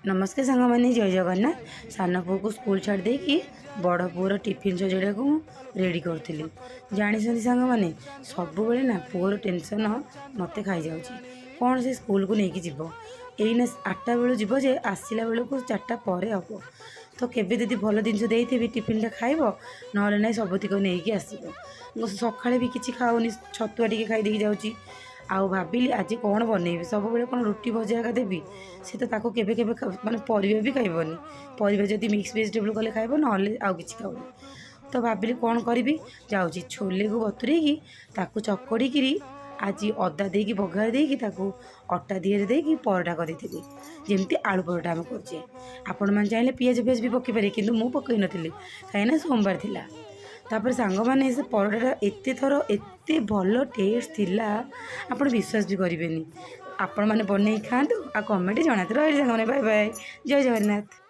नमस्कार सांग मैंने जय जगन्नाथ सान पु को स्कूल छाड़ देकी बड़ पुअर टिफिन सजाड़ा को रेडी करी जानी सांग मैंने सब बेले ना पुअर टेंशन मत खाई जाऊँगी कौन से स्कूल को लेकिन जीव यही 8टा बेलू जीव जे आसला बेलू 4टा पर हम तो केवे दीदी भल जिन देती टिफिन खाइब ना ना सबतिक नहीं आसो सका भी किसी खाऊनी छतुआ टी खाई जाऊँगी आउ भाविली आज कौन बनइबी सब बेले कौन रुटी भजा का देवी सी तो केवे केवे माने परिबा भी खाइबनी परिबा जदि मिक्स वेजिटेबल कले खाइब ना आउ किछि खाऊनी तो भाविली कौन करी जाऊँगी छोले को बतुरेकी ताकू चकड़ी आज अदा देकी बघार देकी ताकू अटा दिहरे देकी परोटा करदेवी जमती आलू परोटा आम कर आपण मैंने चाहिए पियाज पियाज भी पकई पारे कि मुझे पकई नी कहीं सोमवार थिला तापर सांग मैंने से परोटा एत थर एत भल टेस्ट थिला आपण विश्वास भी करेंगे आपण मैंने बनई खातु आ कमेंट जनाते रही सांग मैंने बाय बाय जय जगन्नाथ।